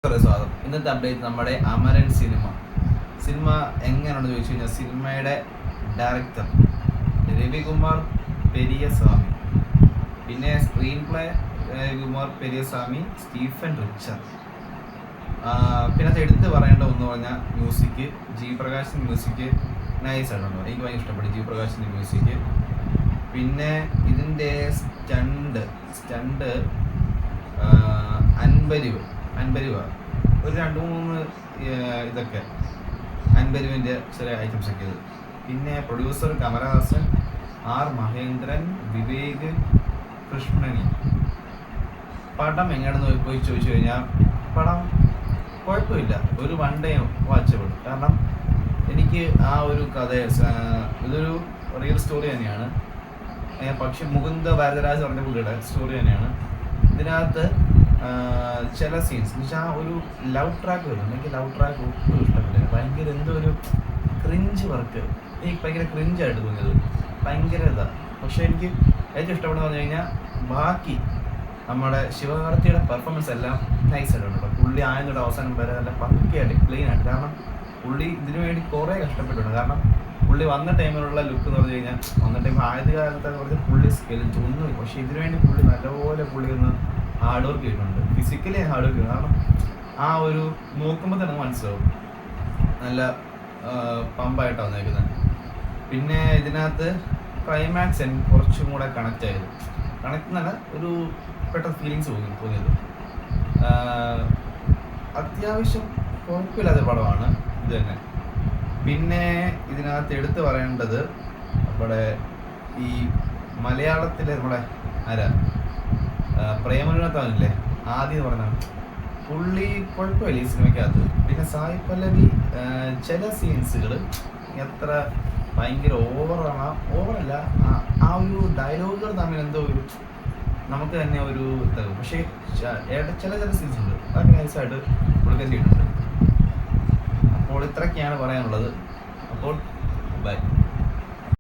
സ്വാഗതം. ഇന്നത്തെ അപ്ഡേറ്റ് നമ്മുടെ അമരൻ സിനിമ എങ്ങനെയാണെന്ന് ചോദിച്ചു കഴിഞ്ഞാൽ, സിനിമയുടെ ഡയറക്ടർ രവികുമാർ പെരിയസ്വാമി, പിന്നെ screen play Ravikumar Periyasamy, Stephen richer. പിന്നെ അത് എടുത്ത് പറയേണ്ട ഒന്ന് പറഞ്ഞാൽ മ്യൂസിക്, ജി പ്രകാശിൻ്റെ മ്യൂസിക് നൈസ് ആയിട്ടുണ്ടോ, എനിക്ക് ഭയങ്കര ഇഷ്ടപ്പെട്ടു ജി പ്രകാശിൻ്റെ മ്യൂസിക്. പിന്നെ ഇതിൻ്റെ സ്റ്റണ്ട് 50 രൂപ, ഒരു 2-3 ഇതൊക്കെ 50 രൂപൻ്റെ ചില ഐറ്റംസ് ഒക്കെ ഇത്. പിന്നെ പ്രൊഡ്യൂസർ കമലഹാസൻ, ആർ മഹേന്ദ്രൻ, വിവേക് കൃഷ്ണനി. പടം എങ്ങനെയാണെന്ന് പോയി ചോദിച്ചു കഴിഞ്ഞാൽ, പടം കുഴപ്പമില്ല, ഒരു വൺ ഡേ വാച്ചബിൾ. കാരണം എനിക്ക് ആ ഒരു കഥ, ഇതൊരു റിയൽ സ്റ്റോറി തന്നെയാണ്. പക്ഷെ മുകുന്ദ ഭാരതരാജ് പറഞ്ഞ പുള്ളിയുടെ സ്റ്റോറി തന്നെയാണ്. ഇതിനകത്ത് ചില സീൻസ് എന്ന് വെച്ചാൽ ഒരു ലവ് ട്രാക്ക് വരും. എനിക്ക് ലവ് ട്രാക്ക് ഒട്ടും ഇഷ്ടപ്പെട്ടില്ല. ഭയങ്കര എന്തോ ഒരു ക്രിഞ്ച് വർക്ക്, എനിക്ക് ഭയങ്കര ക്രിഞ്ചായിട്ട് തോന്നിയത്, ഭയങ്കര ഇതാണ്. പക്ഷെ എനിക്ക് ഏറ്റവും ഇഷ്ടപ്പെടുന്ന പറഞ്ഞു കഴിഞ്ഞാൽ ബാക്കി നമ്മുടെ ശിവകാർത്തിയുടെ പെർഫോമൻസ് എല്ലാം നൈസ് ആയിട്ടുണ്ട്. പുള്ളി ആയതൊരു അവസാനം വരെ നല്ല പക്കയായിട്ട് ക്ലീൻ ആയിട്ട്. കാരണം പുള്ളി ഇതിനു വേണ്ടി കുറേ കഷ്ടപ്പെട്ടിട്ടുണ്ട്. കാരണം പുള്ളി വന്ന ടൈമിലുള്ള ലുക്ക് എന്ന് പറഞ്ഞു കഴിഞ്ഞാൽ, വന്ന ടൈം ആദ്യ കാലത്തെന്ന് പറഞ്ഞാൽ പുള്ളി സ്കെലിറ്റ് ഒന്നുമില്ല. പക്ഷെ ഇതിനു വേണ്ടി പുള്ളി നല്ലപോലെ പുള്ളി ഒന്ന് ഹാർഡ് വർക്ക് ചെയ്തിട്ടുണ്ട്, ഫിസിക്കലി ഹാർഡ് വർക്ക് ചെയ്തു. കാരണം ആ ഒരു നോക്കുമ്പോൾ തന്നെ മനസ്സിലാവും നല്ല പമ്പായിട്ടാണ് വന്നേക്കുന്നത്. പിന്നെ ഇതിനകത്ത് ക്ലൈമാക്സ് എനിക്ക് കുറച്ചും കൂടെ കണക്റ്റ് എന്നല്ല, ഒരു പെട്ടെന്ന് ഫീലിങ്സ് തോന്നിയത്. അത്യാവശ്യം കുഴപ്പമില്ലാത്ത പടമാണ് ഇത് തന്നെ. പിന്നെ ഇതിനകത്ത് എടുത്തു പറയേണ്ടത് നമ്മുടെ ഈ മലയാളത്തിലെ നമ്മുടെ പ്രേമലുണത്താവില്ലേ ആദ്യം പറഞ്ഞാൽ പുള്ളി കുഴപ്പമില്ല ഈ സിനിമയ്ക്കകത്ത്. പിന്നെ പല്ലവി ചില സീൻസുകൾ എത്ര ഭയങ്കര ഓവറല്ല, ആ ഒരു ഡയലോഗുകൾ തമ്മിൽ എന്തോ ഒരു നമുക്ക് തന്നെ ഒരു ഇതാകും. പക്ഷേ ചില സീൻസ് ഉണ്ട്, അതൊക്കെ നൈസായിട്ട് പുള്ളിക്കാൻ ചെയ്തിട്ടുണ്ട്. അപ്പോൾ ഇത്രയൊക്കെയാണ് പറയാനുള്ളത്. അപ്പോൾ ബൈ.